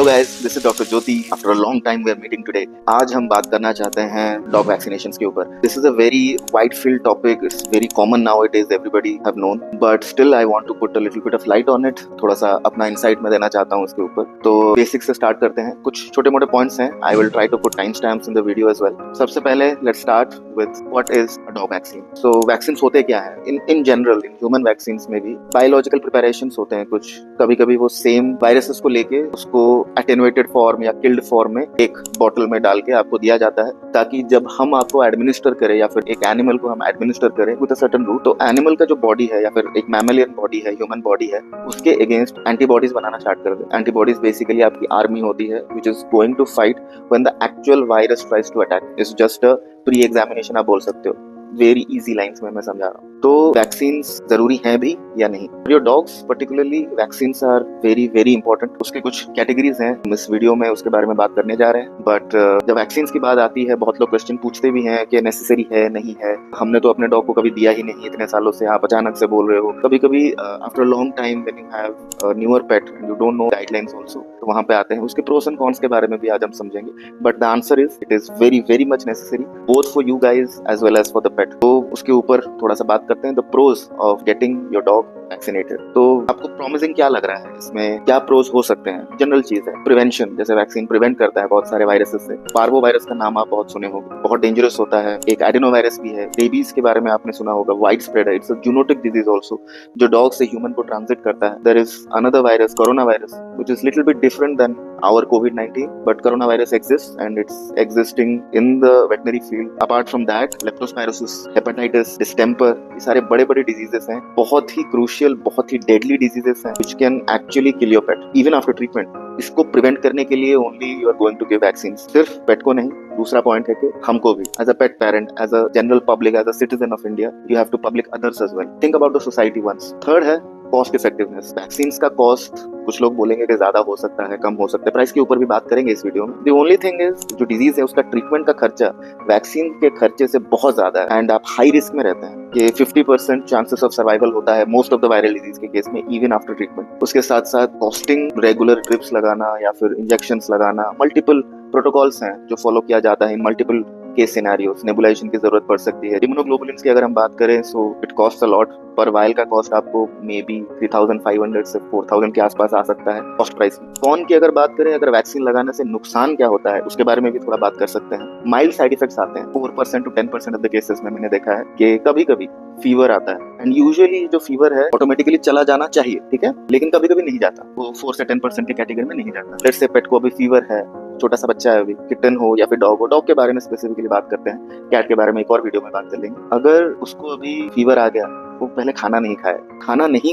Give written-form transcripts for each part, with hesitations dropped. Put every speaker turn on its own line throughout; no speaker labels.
Hello guys, this is doctor Jyoti. After a long time we are meeting today. आज हम बात करना चाहते हैं डॉग वैक्सीनेशंस के ऊपर। This is a very wide field topic, it's very common now it is, everybody have known, but still I want to put a little bit of light on it. थोड़ा सा अपना insight मैं देना चाहता हूँ उसके ऊपर। तो बेसिक से स्टार्ट करते हैं। कुछ छोटे मोटे पॉइंट्स हैं, I will try to put time stamps in the video as well. सबसे पहले let's start with what is a dog vaccine. So vaccine होते क्या है in general, in human vaccine में भी बायोलॉजिकल प्रिपरेशंस होते हैं कुछ। कभी कभी वो सेम वायरसेस को लेके उसको एटेनुएटेड फॉर्म या किल्ड फॉर्म में एक बॉटल में डाल के आपको दिया जाता है, ताकि जब हम आपको एडमिनिस्टर करें या फिर एक एनिमल को हम एडमिनिस्टर करें विद अ सर्टेन रूट, तो एनिमल का जो बॉडी है या फिर एक मैमलियन बॉडी है, ह्यूमन बॉडी है, उसके अगेंस्ट एंटीबॉडीज बनाना स्टार्ट कर दे। एंटीबॉडीज बेसिकली आपकी आर्मी होती है which is going to fight when the actual virus tries to attack. It's just a pre examination आप बोल सकते हो। वेरी इजी लाइंस में मैं समझा रहा हूँ। तो वैक्सीन्स जरूरी हैं भी या नहीं? Your dogs particularly vaccines are very very important. उसके कुछ कैटेगरीज हैं, हम इस वीडियो में उसके बारे में बात करने जा रहे हैं। बट जब वैक्सीन्स की बात आती है, बहुत लोग क्वेश्चन पूछते भी हैं कि नेसेसरी है नहीं है। हमने तो अपने डॉग को कभी दिया ही नहीं इतने सालों से, आप अचानक से बोल रहे हो। कभी कभी after long time when you have newer pet and you don't know guidelines also, तो वहां पे आते हैं। उसके प्रोस एंड कॉन्स के बारे में भी आज हम समझेंगे। But the answer is it is very very much necessary both for you guys as well as for the pet. तो उसके ऊपर थोड़ा सा बात करते हैं, the pros of getting your dog vaccinated. तो आपको प्रॉमिसिंग क्या लग रहा है, इसमें क्या प्रोज हो सकते हैं? जनरल चीज है प्रिवेंशन, जैसे वैक्सीन प्रिवेंट करता है बहुत सारे वायरसेस से। पार्वो वायरस का नाम आप बहुत सुने होंगे, बहुत डेंजरस होता है। एक एडिनो वायरस भी है, रेबीज के बारे में आपने सुना होगा, वाइड स्प्रेड है, it's a zoonotic disease also, जो डॉग से ह्यूमन को ट्रांजिट करता है। There is another virus, corona virus, which is little bit different than our COVID-19, but coronavirus exists and it's existing in the veterinary field. Apart from that, leptospirosis, hepatitis, distemper, ये सारे बड़े बड़े diseases हैं, बहुत ही crucial, बहुत ही deadly diseases हैं, which can actually kill your pet even after treatment. इसको prevent करने के लिए only you are going to give vaccine. सिर्फ पेट को नहीं, दूसरा पॉइंट है कि हमको भी as a pet parent, as a general public, as a citizen of India, you have to public others as well. Think about the society once. Third है cost effectiveness. Vaccine का cost कुछ लोग बोलेंगे कि ज्यादा हो सकता है, कम हो सकता है, प्राइस के ऊपर भी बात करेंगे इस वीडियो में। द ओनली थिंग इज, जो डिजीज है उसका ट्रीटमेंट का खर्चा वैक्सीन के खर्चे से बहुत ज्यादा है, एंड आप हाई रिस्क में रहते हैं कि 50% चांसेस ऑफ सर्वाइवल होता है most of the viral disease के केस में, इवन आफ्टर ट्रीटमेंट। उसके साथ साथ कॉस्टिंग, रेगुलर ट्रिप्स लगाना या फिर इंजेक्शंस लगाना, मल्टीपल प्रोटोकॉल्स हैं जो फॉलो किया जाता है in multiple case scenarios. Nebulization की जरूरत पड़ सकती है। इम्यूनोग्लोबुलिन्स की अगर हम बात करें, so it cost a lot. पर वायल का कॉस्ट आपको मे बी 3500 से 4000 के आसपास आ सकता है कॉस्ट प्राइस। कॉन की अगर बात करें, अगर वैक्सीन लगाने से नुकसान क्या होता है उसके बारे में भी थोड़ा बात कर सकते हैं। माइल्ड साइड इफेक्ट्स आते हैं 4% to 10% ऑफ द केसेस में। मैंने देखा है कि कभी कभी फीवर आता है, एंड यूजुअली जो फीवर है ऑटोमेटिकली चला जाना चाहिए, ठीक है, लेकिन कभी कभी नहीं जाता, वो 4 से 10% की कैटेगरी में नहीं जाता। लेट्स से पेट को अभी फीवर है, छोटा सा बच्चा है, अभी किटन हो या फिर डॉग हो। डॉग के बारे में स्पेसिफिकली बात करते हैं, कैट के बारे में एक और वीडियो में बात कर लेंगे। अगर उसको अभी फीवर आ गया, वो पहले खाना नहीं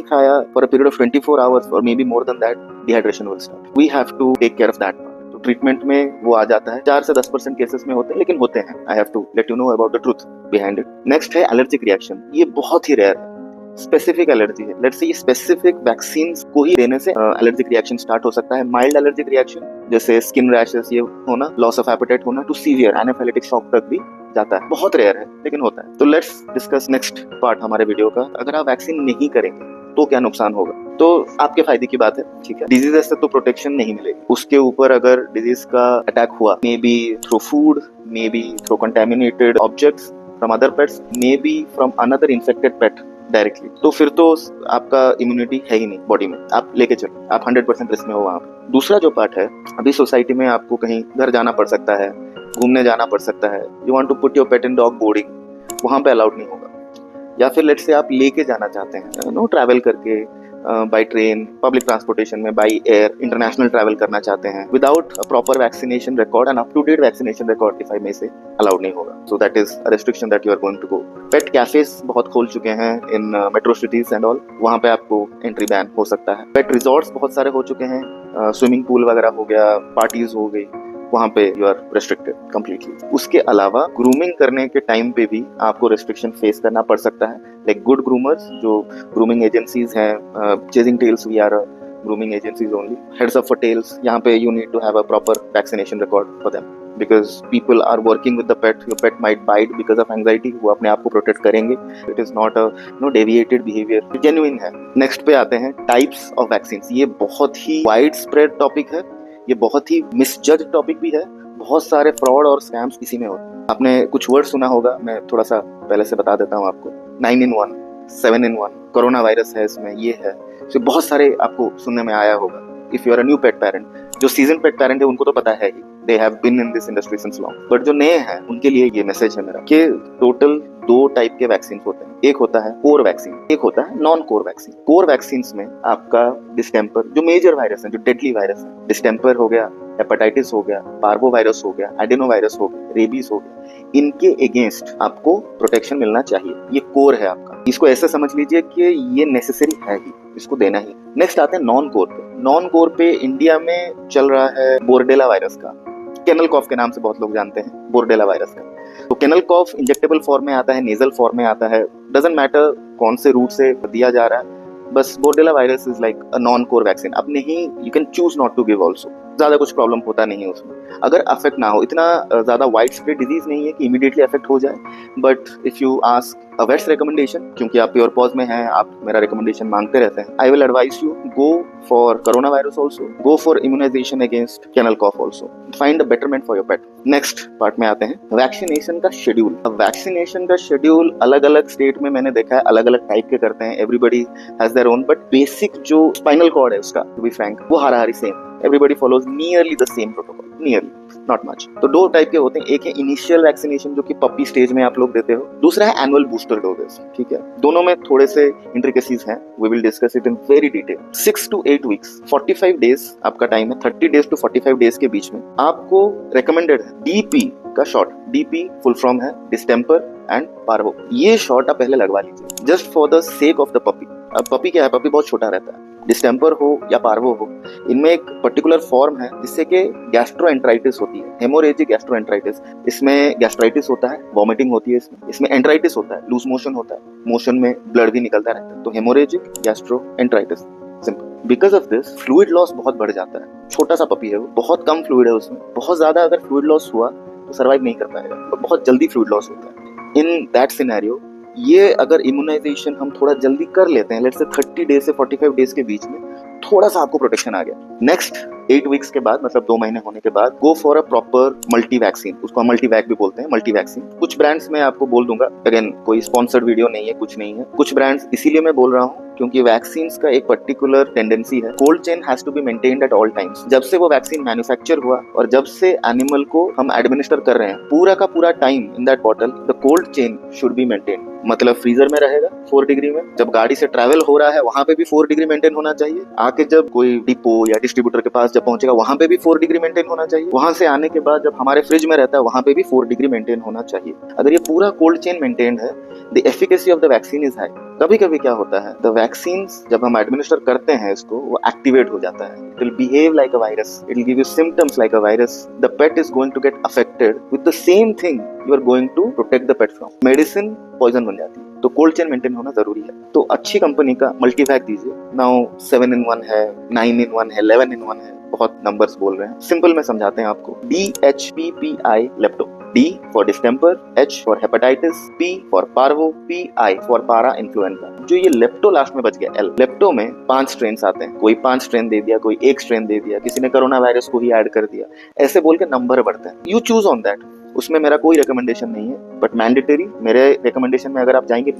खाया for a period of 24 hours और may be more than that, dehydration will start. We have to take care of that. तो ट्रीटमेंट में वो आ जाता है। 4 से 10% केसेस में होते हैं, लेकिन होते हैं। I have to let you know about the truth behind it. Next है एलर्जिक रिएक्शन। ये बहुत ही रेयर है, स्पेसिफिक एलर्जी है। लेट्स से ये स्पेसिफिक वैक्सीन को ही देने से एलर्जिक रिएक्शन स्टार्ट हो सकता है। माइल्ड एलर्जिक रिएक्शन जैसे स्किन रैशेस ये होना, लॉस ऑफ एपेटाइट होना, टू सीवियर एनाफिलेटिक शॉक तक भी जाता है। बहुत रेयर है लेकिन होता है। तो लेट्स डिस्कस नेक्स्ट पार्ट हमारे वीडियो का। अगर आप वैक्सीन नहीं करेंगे तो क्या नुकसान होगा? तो आपके फायदे की बात है, ठीक है। डिजीज से तो प्रोटेक्शन नहीं मिलेगी। उसके ऊपर अगर डिजीज का अटैक हुआ, may be through food, may be through contaminated objects from other pets, may be from another infected pet directly, तो फिर तो आपका इम्यूनिटी है ही नहीं बॉडी में, आप लेके चलो, आप 100% रिस्क में हो वहां पे। दूसरा जो पार्ट है, अभी सोसाइटी में आपको कहीं घर जाना पड़ सकता है, घूमने जाना पड़ सकता है, you want to put your pet in dog boarding, वहां पे अलाउड नहीं होगा। या फिर लेट्स से आप लेके जाना चाहते हैं, नो ट्रैवल करके, बाय ट्रेन, पब्लिक ट्रांसपोर्टेशन में, बाय एयर, इंटरनेशनल ट्रैवल करना चाहते हैं, without a proper vaccination record and up to date vaccination record, if I may say, allowed नहीं होगा। So that is a restriction that you are going to go. Pet cafes बहुत खोल चुके हैं in metro cities and all, वहां पे आपको entry ban हो सकता है। पेट रिजॉर्ट्स बहुत सारे हो चुके हैं, स्विमिंग पूल वगैरह हो गया, पार्टीज हो गई, वहां पे यू आर रेस्ट्रिक्टेड कंप्लीटली। उसके अलावा ग्रूमिंग करने के टाइम पे भी आपको रेस्ट्रिक्शन फेस करना पड़ सकता है। लाइक गुड ग्रूमर्स, जो ग्रूमिंग एजेंसीज हैं, chasing tails, we are grooming agencies only. Heads of tails, यहाँ पे you need to have a proper vaccination record for them, because people are working with the pet. Your pet might bite because of anxiety, वो अपने आप को protect करेंगे। It is not a deviated behavior, genuine है। Next पे आते हैं types of vaccine. ये बहुत ही वाइड स्प्रेड टॉपिक है, ये बहुत ही मिसजज टॉपिक भी है, बहुत सारे फ्रॉड और स्कैम्स इसी में होते हैं। आपने कुछ वर्ड सुना होगा, मैं थोड़ा सा पहले से बता देता हूँ आपको। 9-in-1, 7-in-1, कोरोना वायरस है इसमें, ये है, तो बहुत सारे आपको सुनने में आया होगा। If you are a new pet parent, जो सीजन पेट पेरेंट है उनको तो पता है ही, they have been in this industry since long, but जो नए हैं उनके लिए ये मैसेज है मेरा कि टोटल 2 टाइप के वैक्सीन होते हैं। एक होता है कोर वैक्सीन, एक होता है non core vaccine. Core vaccine में आपका डिस्टेम्पर, जो मेजर वायरस है, जो डेडली वायरस है, डिस्टेम्पर हो गया, हेपेटाइटिस हो गया, पार्वो वायरस हो गया, एडिनो वायरस हो गया, रेबीज हो गया, इनके अगेंस्ट आपको प्रोटेक्शन मिलना चाहिए। ये कोर है आपका, इसको ऐसे समझ लीजिए कि ये नेसेसरी है ही, इसको देना ही। नेक्स्ट आते हैं नॉन कोर पे। नॉन कोर पे इंडिया में चल रहा है बोर्डेला वायरस का, केनल कॉफ के नाम से बहुत लोग जानते हैं बोर्डेला वायरस का। तो केनल कॉफ इंजेक्टेबल फॉर्म में आता है, नेजल फॉर्म में आता है, डजंट मैटर कौन से रूट से दिया जा रहा है, बस Bordetella virus is like a non core vaccine. अब नहीं, you can choose not to give also, ज्यादा कुछ प्रॉब्लम होता नहीं है उसमें, अगर अफेक्ट ना हो। इतना ज्यादा वाइड स्प्रेड डिजीज नहीं है कि इमीडिएटली अफेक्ट हो जाए, but if you ask a vet's recommendation, क्योंकि आप प्योर पॉज में हैं, आप मेरा रिकमेंडेशन मांगते रहते हैं, I will advise you go for corona virus also, go for immunization against kennel cough also, find a betterment for your pet. Next part में आते हैं वैक्सीनेशन का शेड्यूल। अब वैक्सीनेशन का शेड्यूल अलग अलग स्टेट में मैंने देखा है, अलग अलग टाइप के करते हैं, everybody has their own, but basic जो स्पाइनल कॉर्ड है उसका, टू बी फ्रैंक, वो हारा same, everybody follows nearly the same protocol, nearly, not much। तो 2 टाइप के होते हैं, एक है इनिशियल वैक्सीनेशन जो कि पपी स्टेज में आप लोग देते हो, दूसरा है एनुअल बूस्टर डोजेस, ठीक है। दोनों में थोड़े से इंट्रिकेसीज हैं, we will discuss it in very detail। 6 to 8 weeks, 45 days आपका टाइम है, 30 days to 45 days के बीच में आपको रेकमेंडेड है डीपी का शॉट। डीपी फुल फॉर्म है डिस्टेम्पर एंड पार्वो। ये शॉट आप पहले लगवा लीजिए, just for the sake of the puppy. अब पपी क्या है, पपी बहुत छोटा रहता है, डिस्टेम्पर हो या पार्वो हो, इनमें एक पर्टिकुलर फॉर्म है जिससे कि गैस्ट्रोएंट्राइटिस होती है, हेमोरेजिक गैस्ट्रोएंट्राइटिस। इसमें गैस्ट्राइटिस होता है, वॉमिटिंग होती है, इसमें एंट्राइटिस होता है, लूज मोशन होता है, मोशन में ब्लड भी निकलता रहता है, तो haemorrhagic gastroenteritis, simple. Because of this fluid loss बहुत बढ़ जाता है। छोटा सा पपी है वो, बहुत कम फ्लूइड है उसमें, बहुत ज्यादा अगर फ्लूइड लॉस हुआ तो सर्वाइव नहीं कर पाएगा, तो बहुत जल्दी फ्लूइड लॉस होता है। इन दैट सिनेरियो ये अगर इम्यूनाइजेशन हम थोड़ा जल्दी कर लेते हैं, लेट्स से 30 डेज से 45 डेज के बीच में, थोड़ा सा आपको प्रोटेक्शन आ गया। नेक्स्ट 8 वीक्स के बाद, मतलब 2 महीने होने के बाद, go for a proper multi vaccine, उसको हम मल्टी वैक भी बोलते हैं, मल्टी वैक्सीन। कुछ ब्रांड्स में आपको बोल दूंगा, अगेन कोई स्पॉन्सर्ड वीडियो नहीं है, कुछ नहीं है, कुछ ब्रांड्स इसीलिए मैं बोल रहा हूँ क्योंकि वैक्सीन्स का एक पर्टिकुलर टेंडेंसी है, cold chain has to be maintained at all times. जब से वो वैक्सीन मैन्युफैक्चर हुआ और जब से एनिमल को हम एडमिनिस्टर कर रहे हैं, पूरा का पूरा time in that bottle the cold chain should be maintained. मतलब फ्रीजर में रहेगा 4 डिग्री में, जब गाड़ी से ट्रैवल हो रहा है वहां पे भी 4 डिग्री मेंटेन होना चाहिए, आके जब कोई डिपो या डिस्ट्रीब्यूटर के पास जब पहुंचेगा वहां पे भी 4 डिग्री मेंटेन होना चाहिए, वहां से आने के बाद जब हमारे फ्रिज में रहता है वहां पे भी 4 डिग्री मेंटेन होना चाहिए। अगर ये पूरा कोल्ड चेन मेंटेन है, the efficacy of the vaccine is high. कभी कभी क्या होता है, द वैक्सीन जब हम एडमिनिस्टर करते हैं इसको, वो एक्टिवेट हो जाता है, it will behave like a virus, it will give you symptoms like a virus, the pet is going to get affected with the same thing you are going to protect the pet from. Medicine poison बन जाती है, तो cold chain maintain होना जरूरी है। तो अच्छी company का मल्टीवैक दीजिए। नाउ 7-in-1 है, 9-in-1 है, 11-in-1 है, बहुत नंबर्स बोल रहे हैं, सिंपल में समझाते हैं आपको। DHPPI lepto, D for distemper, H for hepatitis, P for parvo, PI for पारा इन्फ्लुएंजा। जो ये लेप्टो लास्ट में बच गया, L, लेप्टो में 5 स्ट्रेन्स आते हैं, कोई 5 स्ट्रेन दे दिया, कोई 1 स्ट्रेन दे दिया, किसी ने कोरोना वायरस को ही ऐड कर दिया, ऐसे बोल के नंबर बढ़ते हैं। यू चूज ऑन दैट, उसमें मेरा कोई रिकमेंडेशन नहीं है, बट मैंडेटरी मेरे रिकमेंडेशन में अगर आप जाएंगे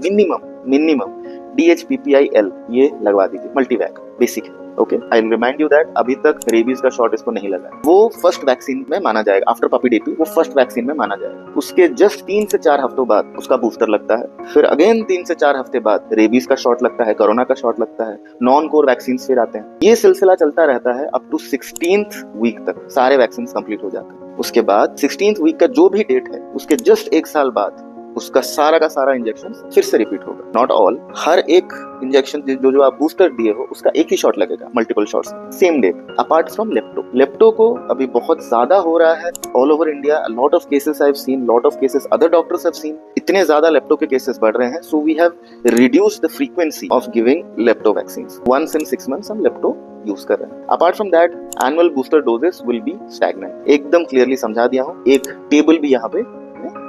मिनिमम DHPPIL ये लगवा दीजिए, मल्टीवैक बेसिक है। Okay, I will remind you that अभी तक रेबीज का शॉट इसको नहीं लगा, वो फर्स्ट वैक्सीन में माना जाएगा, आफ्टर पपी डीपी वो फर्स्ट वैक्सीन में माना जाएगा। उसके जस्ट 3 से 4 हफ्तों बाद उसका बूस्टर लगता है, फिर अगेन 3 से 4 हफ्ते बाद रेबीज का शॉट लगता है, कोरोना का शॉट लगता है, नॉन कोर वैक्सीन फिर आते हैं। ये सिलसिला चलता रहता है अप टू 16th वीक तक, सारे वैक्सीन कंप्लीट हो जाते हैं। उसके बाद 16th वीक का जो भी डेट है, उसके जस्ट 1 साल बाद उसका सारा का सारा इंजेक्शन फिर से रिपीट होगा। नॉट ऑल, हर एक इंजेक्शन जो आप बूस्टर दिए हो उसका एक ही शॉट लगेगा, multiple shots same day. Apart from lepto को अभी बहुत ज्यादा हो रहा है all over India, lot of cases I have seen, lot of cases other doctors have seen, इतने ज्यादा लेप्टो के केसेस बढ़ रहे हैं, so we have reduced the frequency of giving lepto vaccines. Once in 6 months हम lepto use कर रहे हैं। Apart from that annual booster doses will be stagnant. एकदम क्लियरली समझा दिया हूँ, एक टेबल भी यहाँ पे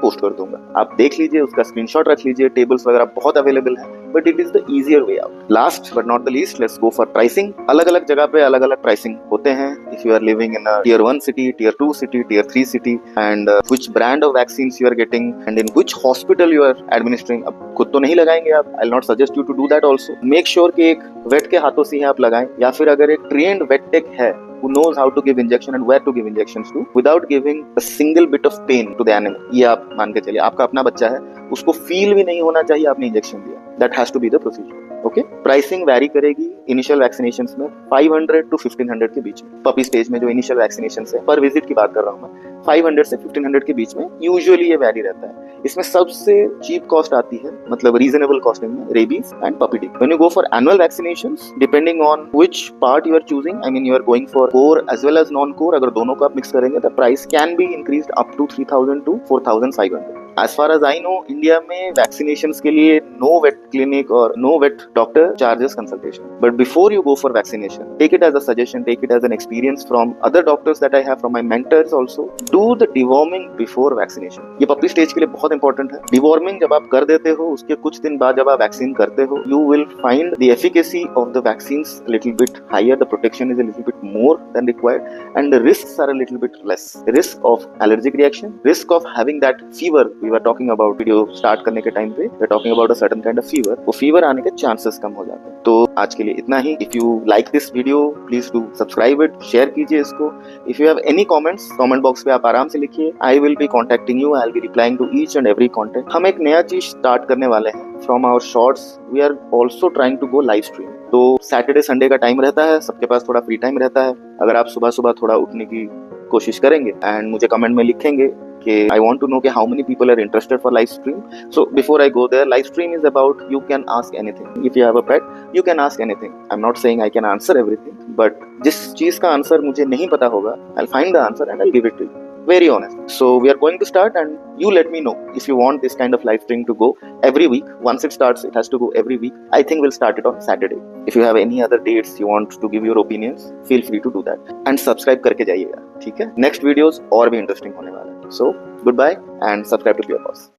पोस्ट कर दूंगा, आप देख लीजिए, उसका स्क्रीनशॉट रख लीजिए, टेबल्स वगैरह बहुत अवेलेबल है, but it is the easier way out. Last but not the least, let's go for pricing. अलग अलग जगह पे अलग अलग प्राइसिंग होते हैं। If you are living in a tier 1 city, tier 2 city, tier 3 city, and which brand of vaccines you are getting and in which hospital you are administering, अब खुद तो नहीं लगाएंगे आप, I'll not suggest you to do that also. Make sure कि एक wait के हाथों से ही आप लगाएं, या फिर अगर एक trained vet tech है who knows how to give injection and where to give injections to without giving a single bit of pain to the animal, ये आप मान के चलिए। आपका अपना बच्चा है, उसको फील भी नहीं होना चाहिए आपने इंजेक्शन दिया। That has to be the procedure. Okay, pricing vary करेगी इनिशियल वैक्सीनेशंस में 500 to 1500 के बीच में। पपी स्टेज में जो इनिशियल वैक्सीनेशंस है, पर विजिट की बात कर रहा हूँ मैं, 500 से 1500 के बीच में यूजुअली ये वैरी रहता है। इसमें सबसे चीप कॉस्ट आती है, मतलब रीजनेबल कॉस्टिंग में, rabies and puppy D. When you go for annual vaccinations, depending on which part you are choosing, I mean you are going for core as well as non core, अगर दोनों को आप mix करेंगे the price can be increased up to 3000 to 4500। As far as I know, India में वैक्सीनेशंस के लिए no vet clinic और no vet doctor charges consultation. But before you go for vaccination, take it as a suggestion, take it as an experience from other doctors that I have, from my mentors also, do the deworming before vaccination. ये puppy stage के लिए बहुत important है। Deworming जब आप कर देते हो, उसके कुछ दिन बाद जब आप वैक्सीन करते हो, you will find the efficacy of the vaccines little bit higher, the protection is a little bit more than required and the risks are a little bit less. Risk of allergic reaction, risk of having that fever we were talking about video start करने के time पे, we are talking about a certain kind of fever, वो fever आने के chances कम हो जाते हैं। तो आज के लिए इतना ही। If you like this video, please do subscribe it, share कीजिए इसको। If you have any comments, comment box पे आप आराम से लिखिए, I will be contacting you, I will be replying to each and every content. हम एक नया चीज स्टार्ट करने वाले हैं। From our shorts we are also trying to go live stream. तो सैटरडे संडे का टाइम रहता है, सबके पास थोड़ा फ्री टाइम रहता है। अगर आप सुबह सुबह थोड़ा उठने की कोशिश करेंगे एंड मुझे कमेंट में लिखेंगे कि I want to know how many people are interested for live stream. So before I go there, live stream is about you can ask anything. If you have a pet, you can ask anything. I'm not saying I can answer everything, but जिस चीज का answer मुझे नहीं पता होगा, I'll find the answer and I'll give it to you. Very honest. So we are going to start and you let me know if you want this kind of live stream to go every week. Once it starts, it has to go every week. I think we'll start it on Saturday. If you have any other dates you want to give your opinions, feel free to do that. And subscribe करके जाइएगा, ठीक है? Next videos और भी interesting होने वाले हैं. So goodbye and subscribe to Pure Boss.